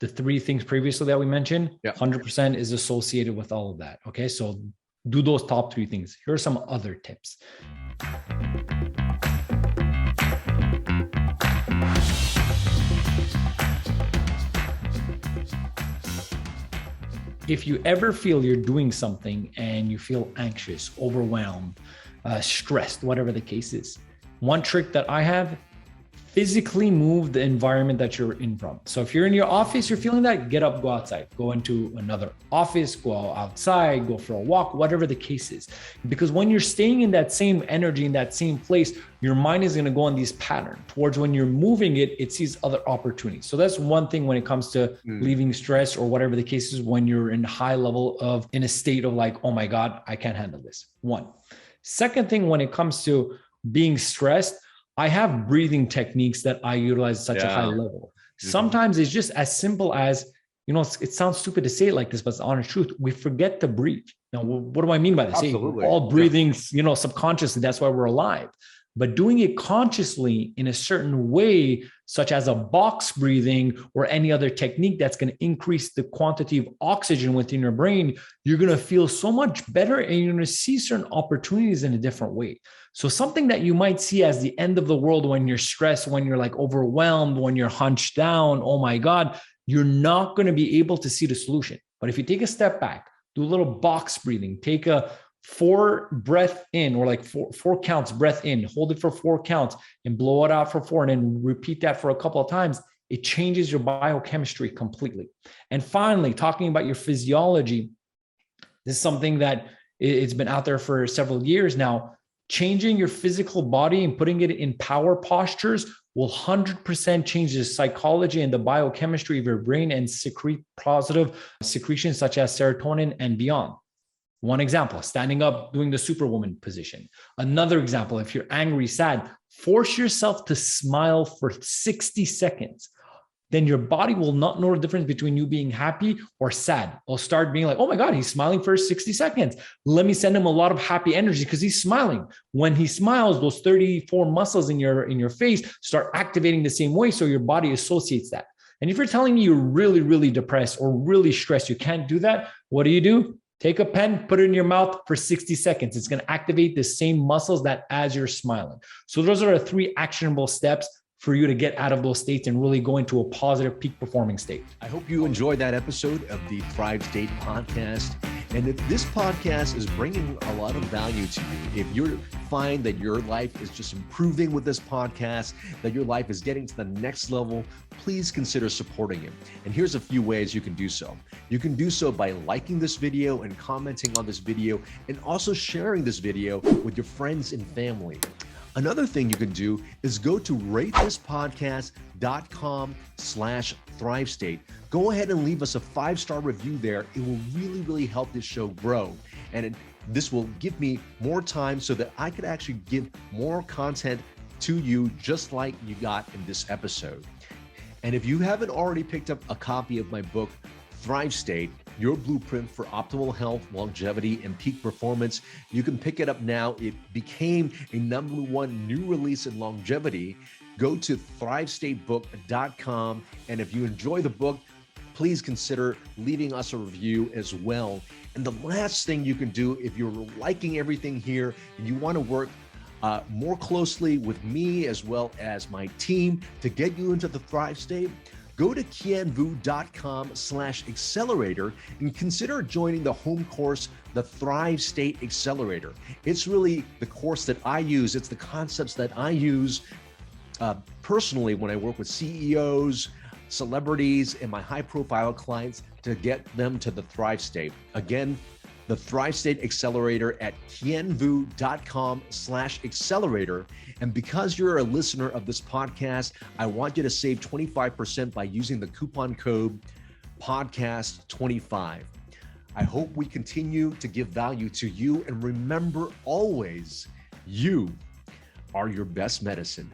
the three things previously that we mentioned, Yeah. 100% is associated with all of that. Okay. So do those top three things. Here are some other tips. If you ever feel you're doing something and you feel anxious, overwhelmed, stressed, whatever the case is, one trick that I have, physically move the environment that you're in from. So if you're in your office, you're feeling that, get up, go outside, go into another office, go outside, go for a walk, whatever the case is. Because when you're staying in that same energy, in that same place, your mind is going to go on these patterns. Towards when you're moving it, it sees other opportunities. So that's one thing when it comes to leaving stress or whatever the case is, when you're in high level of, in a state of like, oh my God, I can't handle this. One. Second thing, when it comes to being stressed, I have breathing techniques that I utilize at such a high level. Sometimes it's just as simple as, it sounds stupid to say it like this, but it's the honest truth. We forget to breathe. Now, what do I mean by this? Absolutely. All breathing, subconsciously, that's why we're alive. But doing it consciously in a certain way, such as a box breathing or any other technique that's going to increase the quantity of oxygen within your brain, you're going to feel so much better and you're going to see certain opportunities in a different way. So something that you might see as the end of the world when you're stressed, when you're like overwhelmed, when you're hunched down, oh my God, you're not going to be able to see the solution. But if you take a step back, do a little box breathing, take a 4 breath in, or like four counts breath in, hold it for 4 counts and blow it out for 4, and then repeat that for a couple of times, it changes your biochemistry completely. And finally, talking about your physiology, this is something that it's been out there for several years now. Changing your physical body and putting it in power postures will 100% change the psychology and the biochemistry of your brain and secrete positive secretions such as serotonin and beyond. One example, standing up, doing the Superwoman position. Another example, if you're angry, sad, force yourself to smile for 60 seconds. Then your body will not know the difference between you being happy or sad. It'll start being like, oh my God, he's smiling for 60 seconds. Let me send him a lot of happy energy because he's smiling. When he smiles, those 34 muscles in your face start activating the same way. So your body associates that. And if you're telling me you're really, really depressed or really stressed, you can't do that, what do? Take a pen, put it in your mouth for 60 seconds. It's going to activate the same muscles that as you're smiling. So those are the 3 actionable steps for you to get out of those states and really go into a positive peak performing state. I hope you enjoyed that episode of the Thrive State podcast. And if this podcast is bringing a lot of value to you, if you find that your life is just improving with this podcast, that your life is getting to the next level, please consider supporting it. And here's a few ways you can do so. You can do so by liking this video and commenting on this video, and also sharing this video with your friends and family. Another thing you can do is go to ratethispodcast.com/ThriveState. Go ahead and leave us a 5-star review there. It will really, really help this show grow. And this will give me more time so that I could actually give more content to you, just like you got in this episode. And if you haven't already picked up a copy of my book, Thrive State, Your Blueprint for Optimal Health, Longevity, and Peak Performance, you can pick it up now. It became a #1 new release in longevity. Go to thrivestatebook.com. And if you enjoy the book, please consider leaving us a review as well. And the last thing you can do, if you're liking everything here and you want to work more closely with me as well as my team to get you into the Thrive State, go to kienvu.com/accelerator and consider joining the home course, the Thrive State Accelerator. It's really the course that I use. It's the concepts that I use personally when I work with CEOs, celebrities, and my high-profile clients to get them to the Thrive State. Again, the Thrive State Accelerator at kienvu.com/accelerator. And because you're a listener of this podcast, I want you to save 25% by using the coupon code podcast25. I hope we continue to give value to you. And remember always, you are your best medicine.